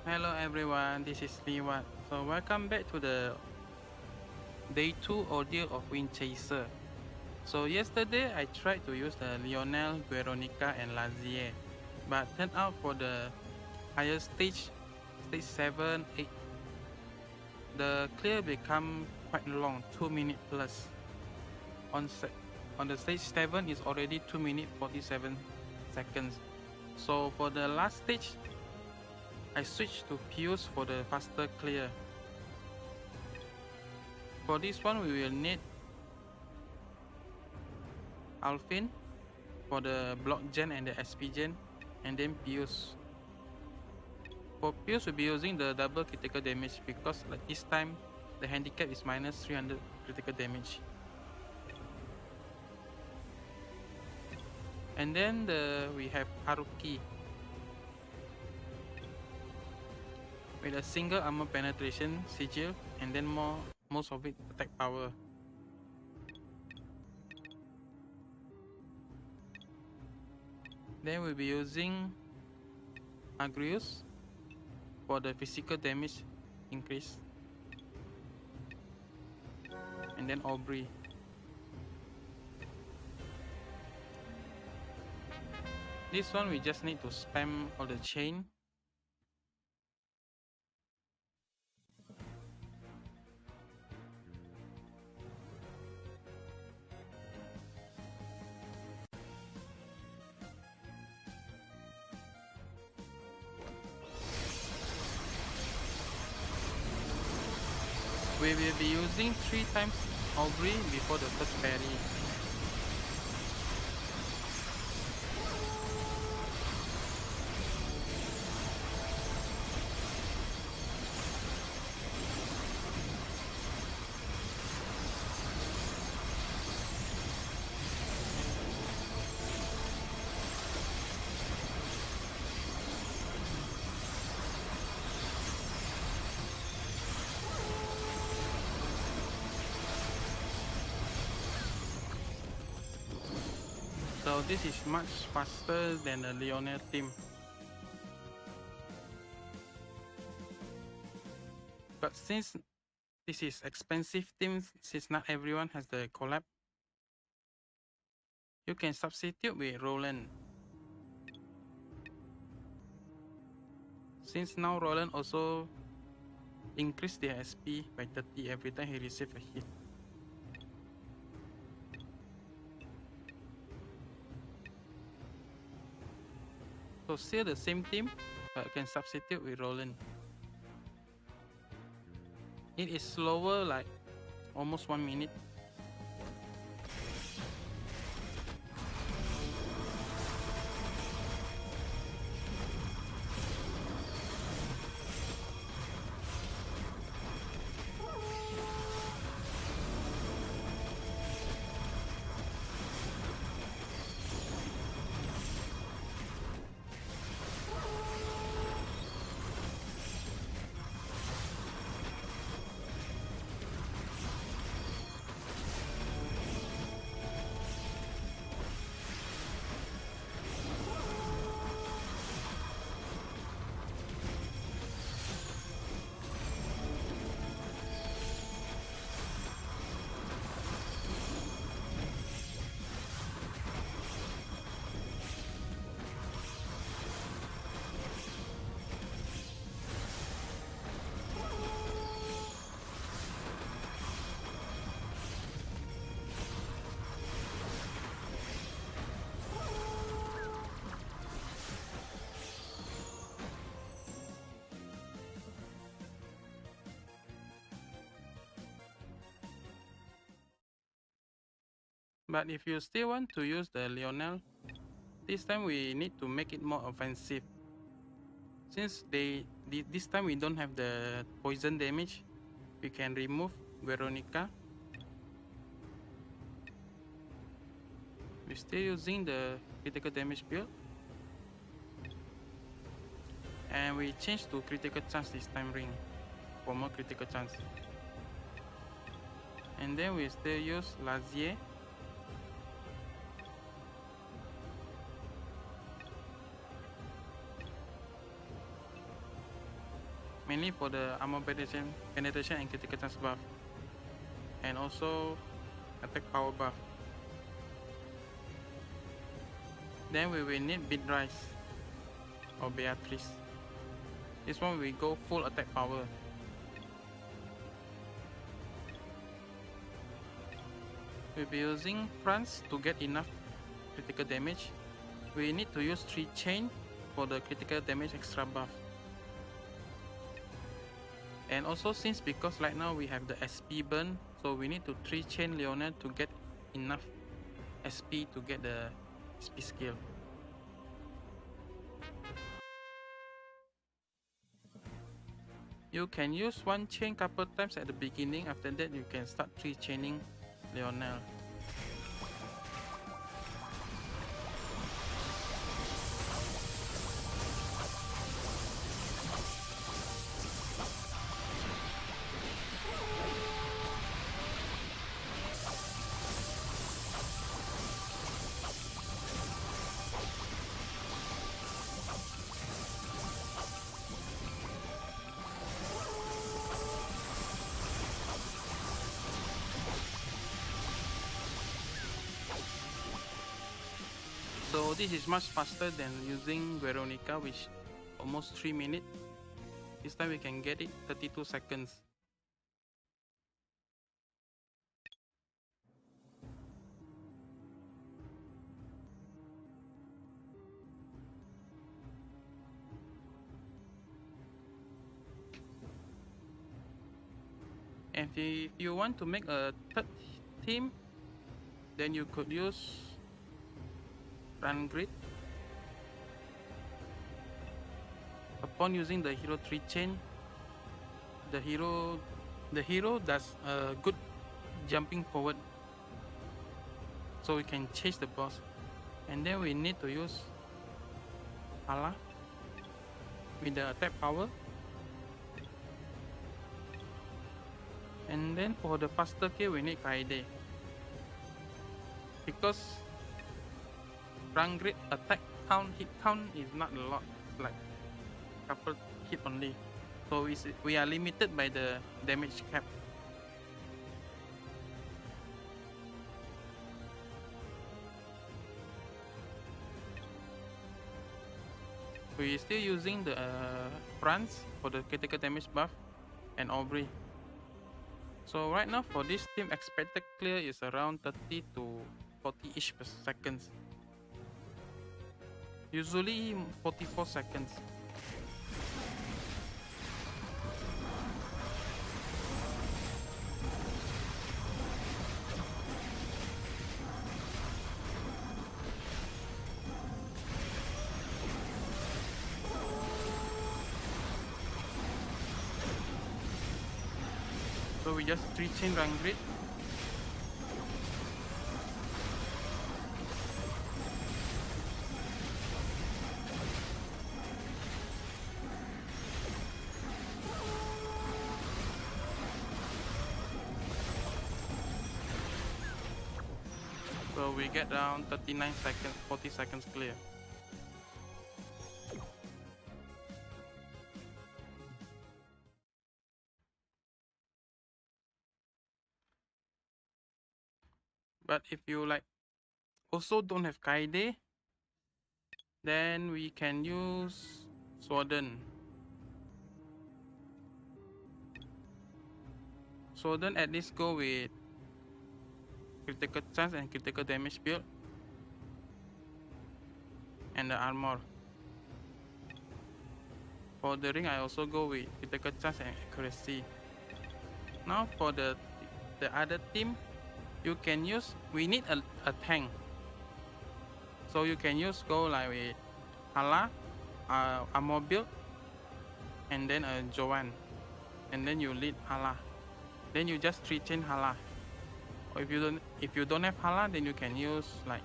Hello everyone, this is leewhat. So welcome back to the day 2 ordeal of Wind Chaser. So yesterday I tried to use the Lionel, Veronica and Lazier, but turned out for the higher stage 7, 8, the clear become quite long, 2 minutes plus. On the stage 7 is already 2 minutes 47 seconds. So for the last stage, I switched to Pius for the faster clear. For this one, we will need Alphin for the block gen and the SP gen, and then Pius. For Pius, we'll be using the double critical damage because like this time the handicap is minus 300 critical damage. And then we have Haruki with a single armor penetration sigil, and then most of it attack power. Then we'll be using Agrius for the physical damage increase, and then Aubrey. This one we just need to spam all the chain. We will be using 3 times Aubrey before the first parry. So this is much faster than the Lionel team. But since this is expensive team, since not everyone has the collab, you can substitute with Roland. Since now Roland also increase their SP by 30 every time he receives a hit. So still the same team, but you can substitute with Roland. It is slower, like almost 1 minute. But if you still want to use the Lionel, this time we need to make it more offensive. Since this time we don't have the poison damage, we can remove Veronica. We're still using the critical damage build, and we change to critical chance this time ring for more critical chance. And then we still use Lazier. mainly for the armor penetration and critical chance buff, and also attack power buff. Then we will need Beatrice or Beatrice. This one we go full attack power. We'll be using France to get enough critical damage. We need to use 3 chain for the critical damage extra buff. And also because right now we have the SP burn, so we need to 3 chain Lionel to get enough SP to get the SP skill. You can use 1 chain couple times at the beginning, after that you can start 3 chaining Lionel. So this is much faster than using Veronica, which almost 3 minutes. This time we can get it 32 seconds. And if you want to make a third team, then you could use Run Grid. Upon using the hero 3 chain, the hero does a good jumping forward, so we can chase the boss. And then we need to use Hala with the attack power. And then for the faster kill we need Kaede, because Run Grid attack count, hit count is not a lot, like couple hit only, so we are limited by the damage cap. We are still using the France for the critical damage buff and Aubrey. So right now for this team, expected clear is around 30 to 40-ish per seconds. Usually 44 seconds. So we just 3 chain Run Grid. So we get around 39 seconds, 40 seconds clear. But if you like also don't have Kaede, then we can use Sworden. Sworden at least go with critical chance and critical damage build, and the armor. For the ring I also go with critical chance and accuracy. Now for the other team, you can use, we need a tank, so you can use go like with Hala, armor build, and then a Joanne, and then you lead Hala, then you just 3 chain Hala. Or if you don't have Hala, then you can use like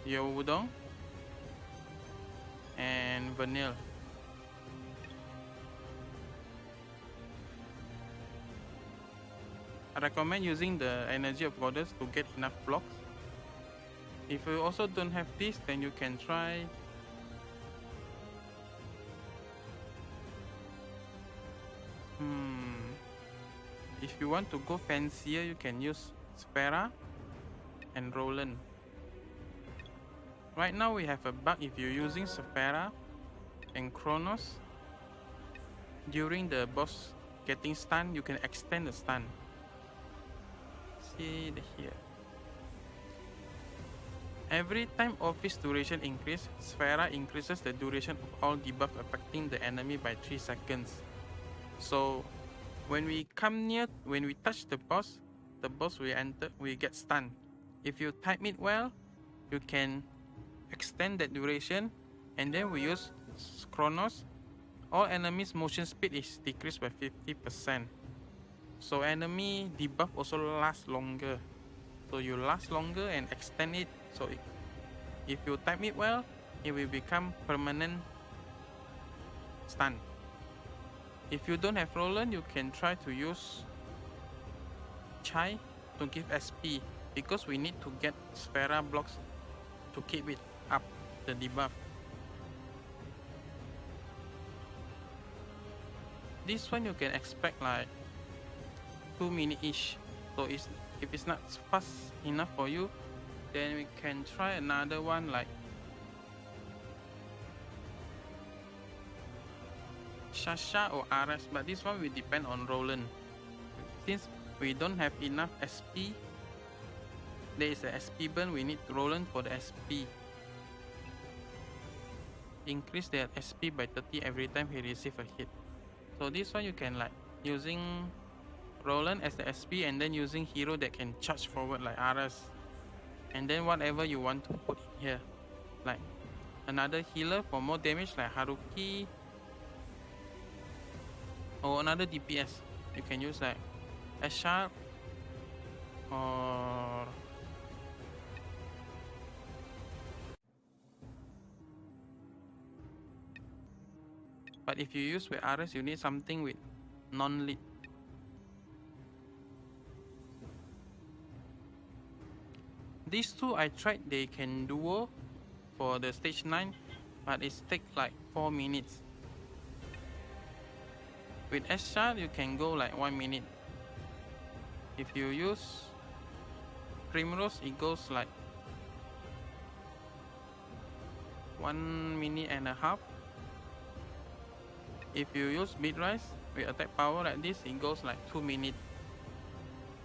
Yeowudong and Vanille. I recommend using the Energy of Goddess to get enough blocks. If you also don't have this, then you can try if you want to go fancier, you can use Sphera and Roland. Right now we have a bug. If you're using Sphera and Kronos during the boss getting stunned, you can extend the stun. See here. Every time office duration increase, Sphera increases the duration of all debuff affecting the enemy by 3 seconds. So when we come near, when we touch the boss will get stunned. If you time it well, you can extend that duration, and then we use Kronos. All enemies motion speed is decreased by 50%. So enemy debuff also lasts longer. So you last longer and extend it. So if you time it well, it will become permanent stun. If you don't have Roland, you can try to use Chai to give SP, because we need to get Sphera blocks to keep it up, the debuff. This one you can expect like 2 minutes-ish. So if it's not fast enough for you, then we can try another one like Shasha or Ares, but this one will depend on Roland. Since we don't have enough SP, there is a SP burn, we need Roland for the SP. Increase their SP by 30 every time he receives a hit. So this one you can like using Roland as the SP, and then using hero that can charge forward like Ares, and then whatever you want to put in here, like another healer for more damage like Haruki, or another DPS. You can use like Ashar or but if you use with Ares, you need something with non-lead. These two I tried, they can duo for the stage 9, but it takes like 4 minutes. With S-Shard, you can go like 1 minute. If you use Primrose, it goes like 1.5 minutes. If you use Beatrise with attack power like this, it goes like 2 minutes.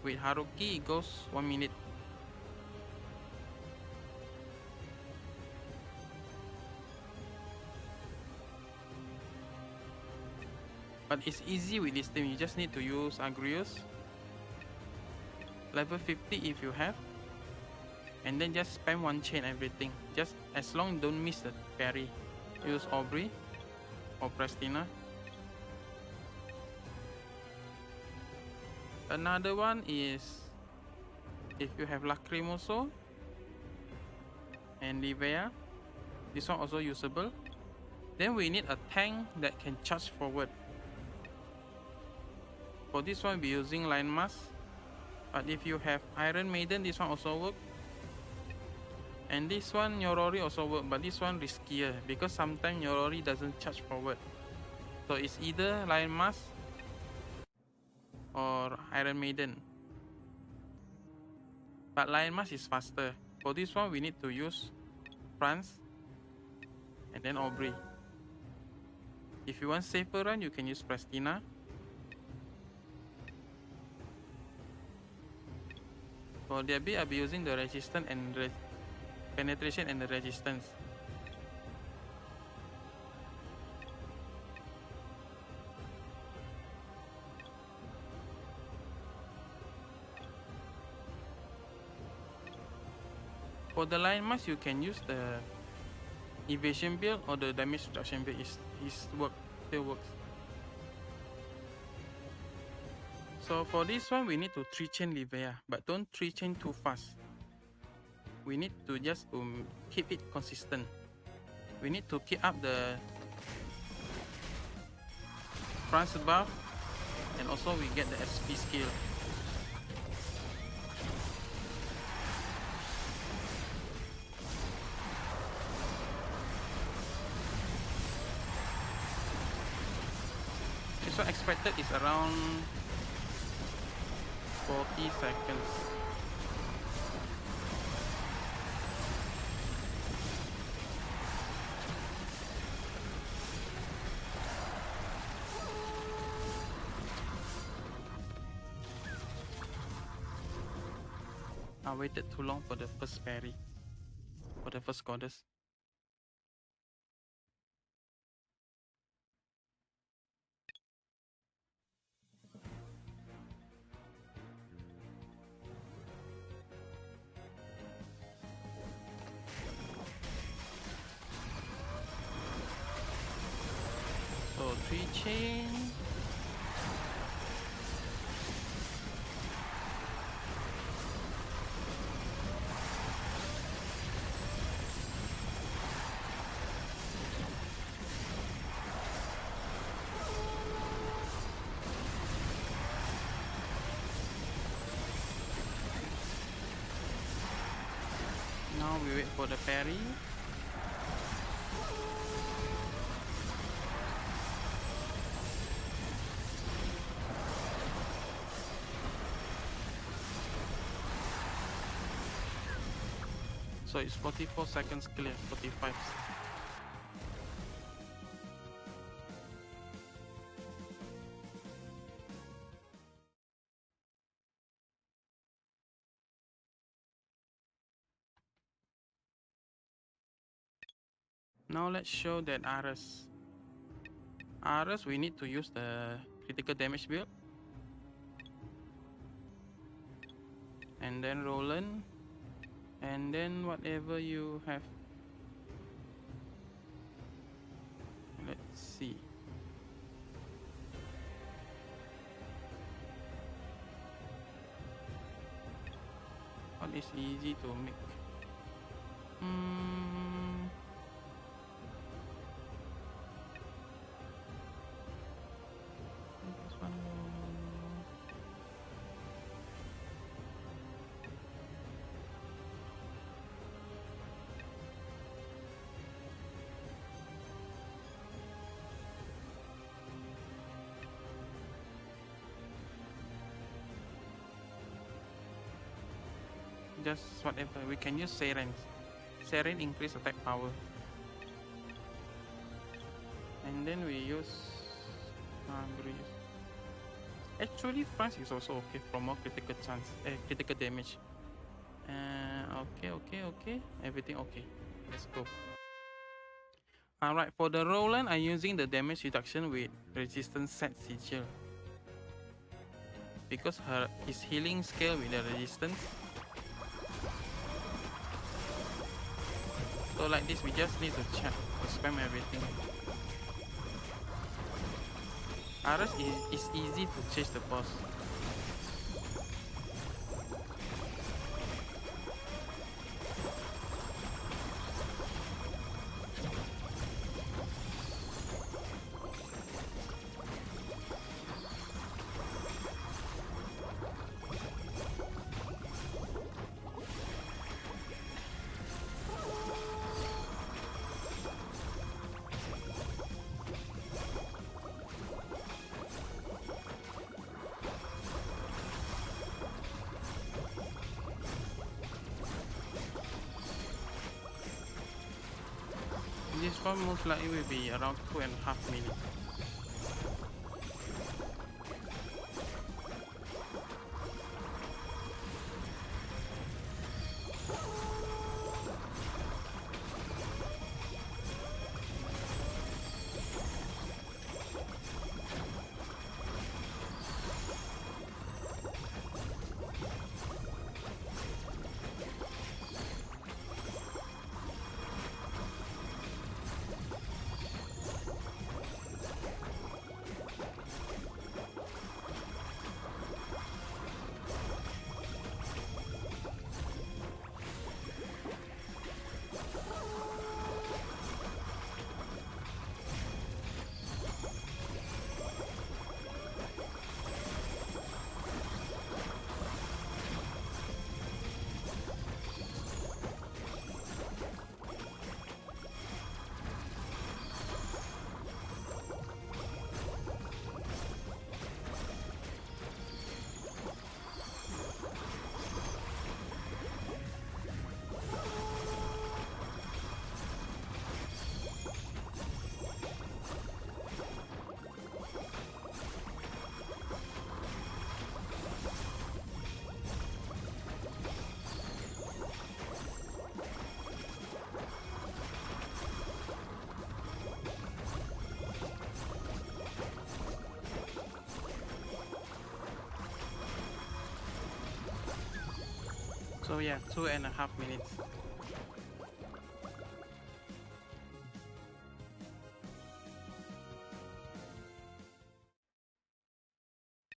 With Haruki, it goes 1 minute. But it's easy with this team. You just need to use Agrius, level 50 if you have, and then just spam one chain everything. Just as long as don't miss the parry. Use Aubrey or Prestina. Another one is if you have Lacrimoso and Livea. This one also usable. Then we need a tank that can charge forward. For this one, we're using Lion Mask. But if you have Iron Maiden, this one also work. And this one, Yorori also work, but this one riskier because sometimes Yorori doesn't charge forward. So it's either Lion Mask or Iron Maiden. But Lion Mask is faster. For this one, we need to use France and then Aubrey. If you want safer run, you can use Prestina. For their build, I'll be using the resistance and penetration and the resistance. For the Lion Mask, you can use the evasion build or the damage reduction build. Still works. So for this one, we need to 3-chain Livea, but don't 3-chain too fast. We need to just keep it consistent. We need to keep up the France buff, and also we get the SP skill. This one expected is around 40 seconds. I waited too long for the first parry, for the first goddess. So 3 chain. Now we wait for the parry. So it's 44 seconds clear, 45. Now let's show that Ares. We need to use the critical damage build. And then Roland. And then whatever you have. Let's see. What is easy to make? This one. Just whatever. We can use Seren. Seren increase attack power. And then we use actually France is also okay for more critical chance, critical damage. Okay. Everything okay. Let's go. Alright, for the Roland, I'm using the damage reduction with resistance set sigil. Because his healing scale with the resistance. So like this, we just need to check, to spam everything. Ares is easy to chase the boss. This one most likely will be around 2.5 minutes. So yeah, 2.5 minutes.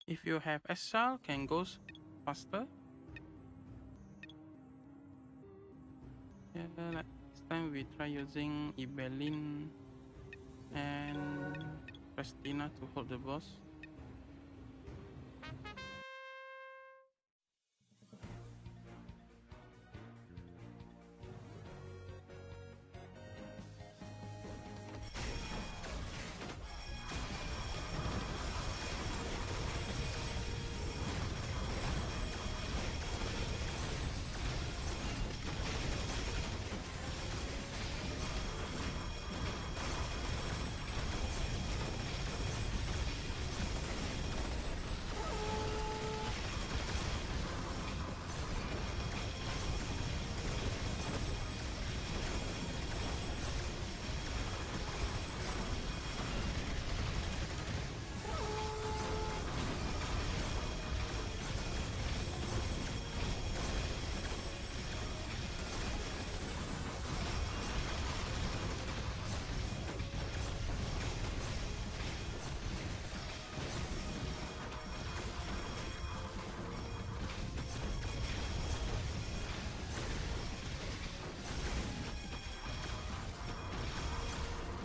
If you have Exile, can go faster. Yeah, like this time we try using Ibelin and Prestina to hold the boss.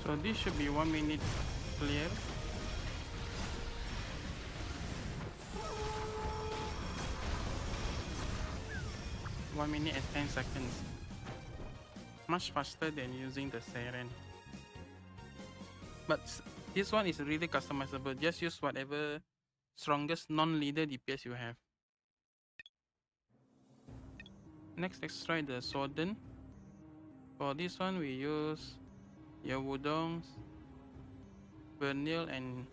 So this should be 1 minute clear. One minute and 10 seconds. Much faster than using the Siren. But this one is really customizable. Just use whatever strongest non-leader DPS you have. Next, let's try the Sworden. For this one, we use Yawudong's, Vernil, and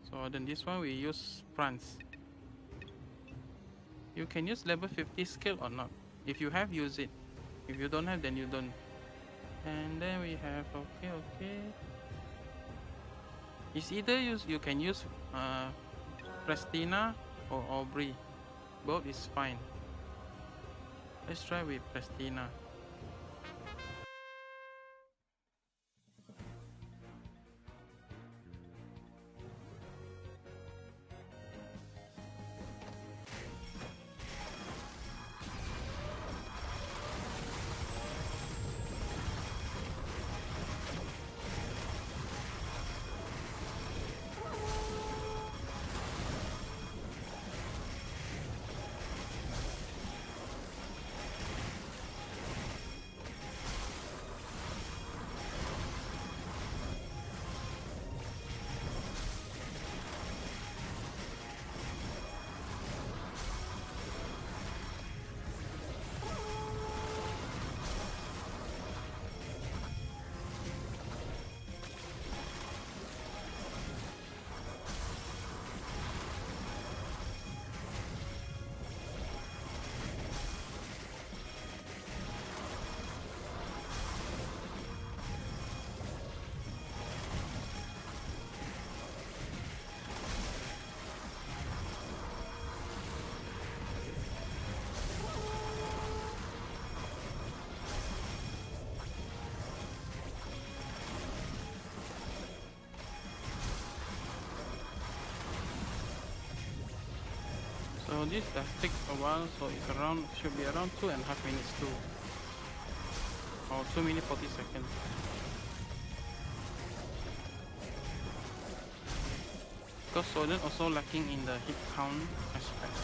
Sworden. This one we use France. You can use level 50 skill or not. If you have, use it. If you don't have, then you don't. And then we have okay. It's either you can use Prestina or Aubrey. Both is fine. Let's try with Prestina. So this does take a while, so it's should be around 2.5 minutes too. Or 2 minutes 40 seconds. Because Sworden also lacking in the hit count aspect.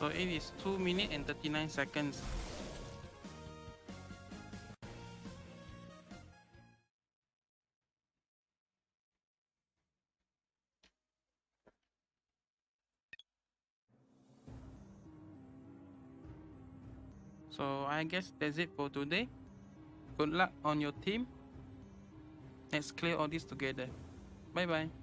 So it is 2 minutes and 39 seconds. So I guess that's it for today. Good luck on your team. Let's clear all this together. Bye bye.